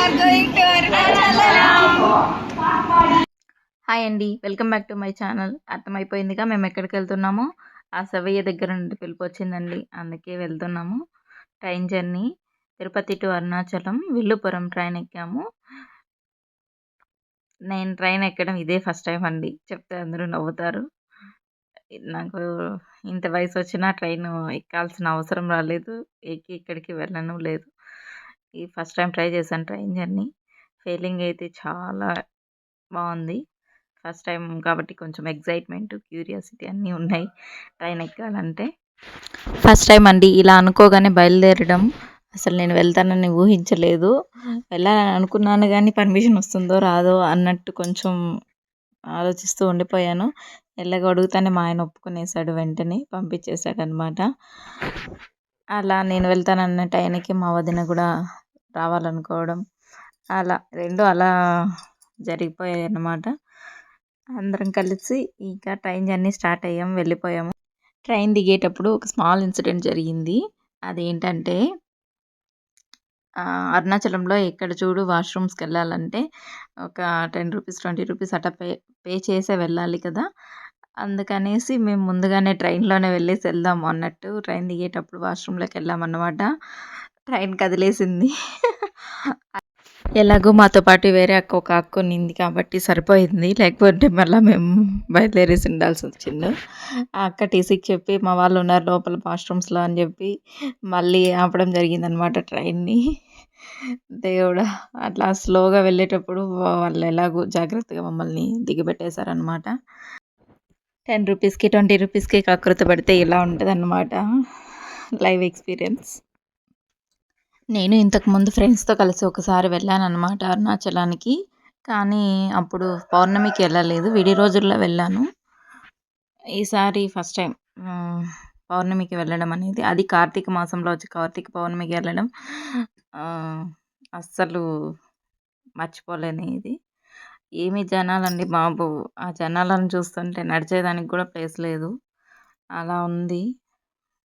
are going to Arunachalam. Hi అండి, welcome back to my channel. అర్థమైపోయిందిగా మేము ఎక్కడికి వెళ్తున్నామో. ఆ శివయ్య దగ్గర నుండి పిలుపు వచ్చిందండి, అందుకే వెళ్తున్నాము. Train journey Tirupati to Arunachalam Villupuram train ఎక్కాము. నేను ట్రైన్ ఎక్కడం ఇదే ఫస్ట్ టైం అండి, చెప్తే అందరూ నవ్వుతారు. నాకు ఇంత వయసు వచ్చినా ట్రైన్ ఎక్కాల్సిన అవసరం రాలేదు, ఎక్కి ఇక్కడికి వెళ్ళను లేదు. ఈ ఫస్ట్ టైం ట్రై చేశాను ట్రైన్ జర్నీ. ఫీలింగ్ అయితే చాలా బాగుంది. ఫస్ట్ టైం కాబట్టి కొంచెం ఎగ్జైట్మెంట్, క్యూరియాసిటీ అన్నీ ఉన్నాయి ట్రైన్ ఎక్కాలంటే. ఫస్ట్ టైం అండి ఇలా అనుకోగానే బయలుదేరడం. అసలు నేను వెళ్తానని ఊహించలేదు. వెళ్ళాలని అనుకున్నాను కానీ పర్మిషన్ వస్తుందో రాదో అన్నట్టు కొంచెం ఆలోచిస్తూ ఉండిపోయాను. ఎలాగో అడుగుతానే మా ఆయన ఒప్పుకునేసాడు, వెంటనే పంపించేశాడు అనమాట. అలా నేను వెళ్తానన్న టైంకి మా వదిన కూడా రావాలనుకోవడం, అలా రెండు అలా జరిగిపోయాయి అన్నమాట. అందరం కలిసి ఇంకా ట్రైన్ జర్నీ స్టార్ట్ అయ్యాం, వెళ్ళిపోయాము. ట్రైన్ దిగేటప్పుడు ఒక స్మాల్ ఇన్సిడెంట్ జరిగింది. అదేంటంటే అరుణాచలంలో ఎక్కడ చూడు వాష్రూమ్స్కి వెళ్ళాలంటే ఒక 10 రూపీస్ 20 రూపీస్ అట్లా పే చేసే వెళ్ళాలి కదా. అందుకనేసి మేము ముందుగానే ట్రైన్లోనే వెళ్ళేసి వెళ్దాం అన్నట్టు ట్రైన్ దిగేటప్పుడు వాష్రూమ్లోకి వెళ్ళామన్నమాట. ట్రైన్ కదిలేసింది. ఎలాగో మాతో పాటు వేరే ఒక అక్క ఉన్నింది కాబట్టి సరిపోయింది, లేకపోతే మళ్ళీ మేము బయలుదేరేసి ఉండాల్సి వచ్చింది. ఆ అక్క టీసీకి చెప్పి మా వాళ్ళు ఉన్నారు లోపల వాష్రూమ్స్లో అని చెప్పి మళ్ళీ ఆపడం జరిగిందనమాట ట్రైన్ని. దేవుడా, అట్లా స్లోగా వెళ్ళేటప్పుడు వాళ్ళు ఎలాగో జాగ్రత్తగా మమ్మల్ని దిగబెట్టేశారనమాట. 10 రూపీస్కి 20 రూపీస్కి కకృతి పడితే ఇలా ఉంటుంది అన్నమాట లైవ్ ఎక్స్పీరియన్స్. నేను ఇంతకుముందు ఫ్రెండ్స్తో కలిసి ఒకసారి వెళ్ళాను అనమాట అరుణాచలానికి. కానీ అప్పుడు పౌర్ణమికి వెళ్ళలేదు, విడి రోజుల్లో వెళ్ళాను. ఈసారి ఫస్ట్ టైం పౌర్ణమికి వెళ్ళడం అనేది, అది కార్తీక మాసంలో వచ్చి కార్తీక పౌర్ణమికి వెళ్ళడం అస్సలు మర్చిపోలేని ఇది. ఏమి జనాలండి బాబు, ఆ జనాలను చూస్తుంటే నడిచేదానికి కూడా ప్లేస్ లేదు, అలా ఉంది.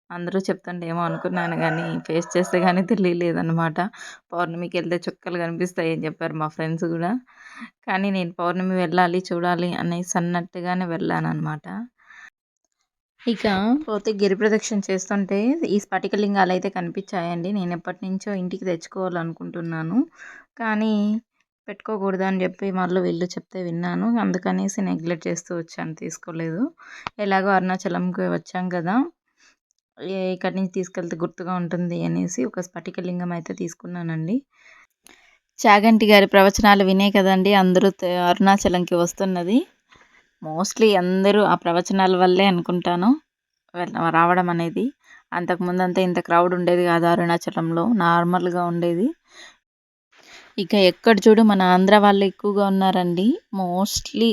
అందరూ చెప్తుంటే ఏమో అనుకున్నాను కానీ ఫేస్ చేస్తే కానీ తెలియలేదన్నమాట. పౌర్ణమికి వెళ్తే చుక్కలు కనిపిస్తాయి అని చెప్పారు మా ఫ్రెండ్స్ కూడా. కానీ నేను పౌర్ణమి వెళ్ళాలి చూడాలి అనేసి అన్నట్టుగానే వెళ్ళానన్నమాట. ఇక పోతే గిరి ప్రదక్షిణ చేస్తుంటే ఈ స్ఫటికలింగాలు అయితే కనిపించాయండి. నేను ఎప్పటి నుంచో ఇంటికి తెచ్చుకోవాలనుకుంటున్నాను, కానీ పెట్టుకోకూడదు అని చెప్పి వాళ్ళు వీళ్ళు చెప్తే విన్నాను. అందుకనేసి నెగ్లెక్ట్ చేస్తూ వచ్చాను, తీసుకోలేదు. ఎలాగో అరుణాచలంకి వచ్చాం కదా, ఇక్కడి నుంచి తీసుకెళ్తే గుర్తుగా ఉంటుంది అనేసి ఒక స్ఫటికలింగం అయితే తీసుకున్నానండి. చాగంటి గారి ప్రవచనాలు వినే కదండి అందరూ అరుణాచలంకి వస్తున్నది. మోస్ట్లీ అందరూ ఆ ప్రవచనాల వల్లే అనుకుంటాను రావడం అనేది. అంతకుముందు అంతా ఇంత క్రౌడ్ ఉండేది కాదు అరుణాచలంలో, నార్మల్గా ఉండేది. ఇక ఎక్కడ చూడు మన ఆంధ్ర వాళ్ళు ఎక్కువగా ఉన్నారండి. మోస్ట్లీ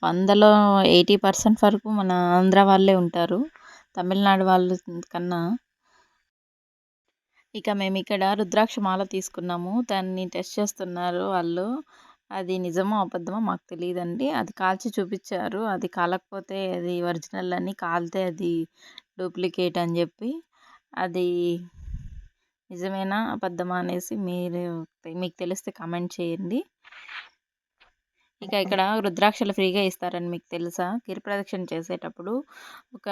100లో 80% వరకు మన ఆంధ్ర వాళ్ళే ఉంటారు, తమిళనాడు వాళ్ళు కన్నా. ఇక మేము ఇక్కడ రుద్రాక్ష మాల తీసుకున్నాము, దాన్ని టెస్ట్ చేస్తున్నారు వాళ్ళు. అది నిజమో అబద్ధమో మాకు తెలియదండి. అది కాల్చి చూపించారు, అది కాలకపోతే అది ఒరిజినల్ అని, కాలితే అది డూప్లికేట్ అని చెప్పి. అది నిజమేనా అబద్ధమా అనేసి మీకు తెలిస్తే కామెంట్ చేయండి. ఇక ఇక్కడ రుద్రాక్షలు ఫ్రీగా ఇస్తారని మీకు తెలుసా? గిరి ప్రదక్షిణ చేసేటప్పుడు ఒక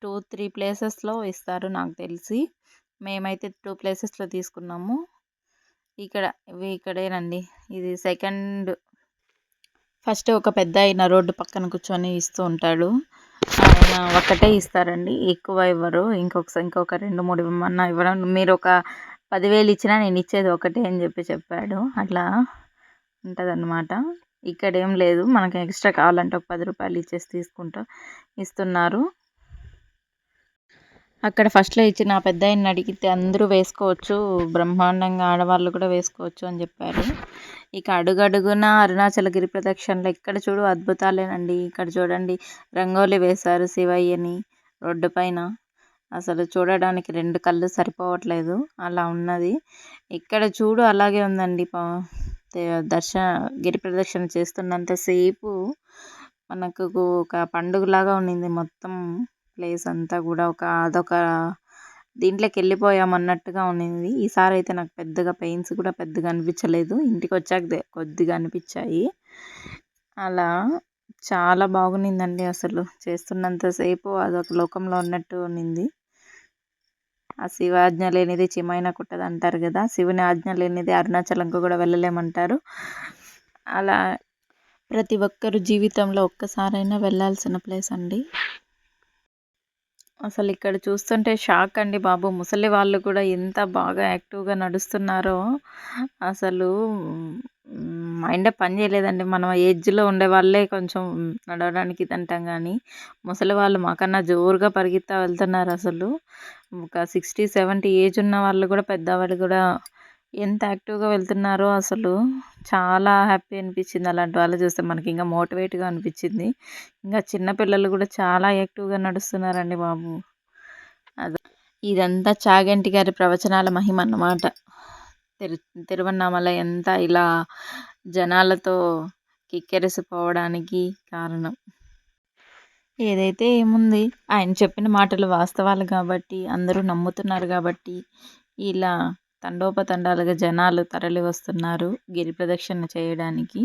2-3 ప్లేసెస్లో ఇస్తారు నాకు తెలిసి. మేమైతే 2 ప్లేసెస్లో తీసుకున్నాము. ఇక్కడేనండి, ఇది సెకండ్. ఫస్ట్ ఒక పెద్ద ఆయన రోడ్డు పక్కన కూర్చొని ఇస్తూ ఉంటాడు, ఆయన ఒక్కటే ఇస్తారండి, ఎక్కువ ఇవ్వరు. ఇంకొక 2-3 ఇవ్వమన్నా ఇవ్వడం, మీరు ఒక 10,000 ఇచ్చినా నేను ఇచ్చేది ఒకటే అని చెప్పాడు. అట్లా ఉంటుందన్నమాట. ఇక్కడ ఏం లేదు, మనకి ఎక్స్ట్రా కావాలంటే ఒక 10 రూపాయలు ఇచ్చేసి ఇస్తున్నారు. అక్కడ ఫస్ట్లో ఇచ్చిన పెద్ద ఆయన్ని అడిగితే అందరూ వేసుకోవచ్చు, బ్రహ్మాండంగా ఆడవాళ్ళు కూడా వేసుకోవచ్చు అని చెప్పారు. ఇక అడుగడుగున అరుణాచల గిరి ప్రదక్షిణలో ఎక్కడ చూడు అద్భుతాలేనండి. ఇక్కడ చూడండి, రంగోలి వేశారు శివయ్యని రోడ్డు పైన. అసలు చూడడానికి 2 కళ్ళు సరిపోవట్లేదు, అలా ఉన్నది. ఇక్కడ చూడు అలాగే ఉందండి. గిరి ప్రదక్షిణ చేస్తున్నంతసేపు మనకు ఒక పండుగలాగా ఉన్నింది మొత్తం ప్లేస్ అంతా కూడా. అదొక దీంట్లోకి వెళ్ళిపోయాం అన్నట్టుగా ఉన్నింది. ఈసారి అయితే నాకు పెద్దగా పెయిన్స్ కూడా పెద్దగా అనిపించలేదు. ఇంటికి వచ్చాక కొద్దిగా అనిపించాయి. అలా చాలా బాగుండిందండి అసలు. చేస్తున్నంతసేపు అదొక లోకంలో ఉన్నట్టు ఉన్నింది. ఆ శివ ఆజ్ఞ లేనిదే చిమైనా కుట్టదు అంటారు కదా, శివుని ఆజ్ఞ లేనిదే అరుణాచలంకు కూడా వెళ్ళలేమంటారు. అలా ప్రతి ఒక్కరు జీవితంలో ఒక్కసారైనా వెళ్ళాల్సిన ప్లేస్ అండి. అసలు ఇక్కడ చూస్తుంటే షాక్ అండి బాబు. ముసలి వాళ్ళు కూడా ఎంత బాగా యాక్టివ్గా నడుస్తున్నారో అసలు మైండే పని చేయలేదండి. మనం ఏజ్లో ఉండే వాళ్ళే కొంచెం నడవడానికి ఇదంటాం కానీ ముసలి వాళ్ళు మాకన్నా జోరుగా పరిగెత్తా వెళ్తున్నారు. అసలు ఒక 60-70 ఏజ్ ఉన్న వాళ్ళు కూడా, పెద్దవాళ్ళు కూడా ఎంత యాక్టివ్గా వెళ్తున్నారో అసలు చాలా హ్యాపీ అనిపించింది. అలాంటి వాళ్ళు చూస్తే మనకి ఇంకా మోటివేట్గా అనిపించింది. ఇంకా చిన్నపిల్లలు కూడా చాలా యాక్టివ్గా నడుస్తున్నారండి బాబు. ఇదంతా చాగంటి గారి ప్రవచనాల మహిమ అన్నమాట. తిరువన్నామలై అంతా ఇలా జనాలతో కిక్కిరిసిపోవడానికి కారణం. ఏదైతే ఏముంది, ఆయన చెప్పిన మాటలు వాస్తవాలు కాబట్టి, అందరూ నమ్ముతున్నారు కాబట్టి ఇలా తండోపతండాలుగా జనాలు తరలి వస్తున్నారు గిరి ప్రదక్షిణ చేయడానికి.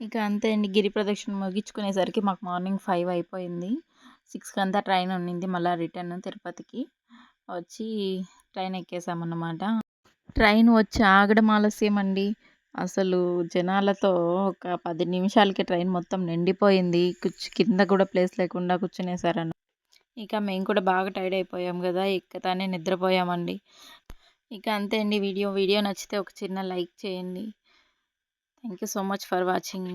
ఇక అంతే అండి. గిరి ప్రదక్షిణ ముగించుకునేసరికి మాకు మార్నింగ్ 5 అయిపోయింది. 6కి అంతా ట్రైన్ ఉన్నింది. మళ్ళీ రిటర్న్ తిరుపతికి వచ్చి ట్రైన్ ఎక్కేసామన్నమాట. ట్రైన్ వచ్చి ఆగడం ఆలస్యం అండి. అసలు జనాలతో ఒక 10 నిమిషాలకి ట్రైన్ మొత్తం నిండిపోయింది. కింద కూడా ప్లేస్ లేకుండా కూర్చునేసారన్న. ఇక మేము కూడా బాగా టైర్డ్ అయిపోయాం కదా, ఎక్కతానే నిద్రపోయామండి. ఇక అంతే అండి. వీడియో నచ్చితే ఒక చిన్న లైక్ చేయండి. Thank you so much for watching.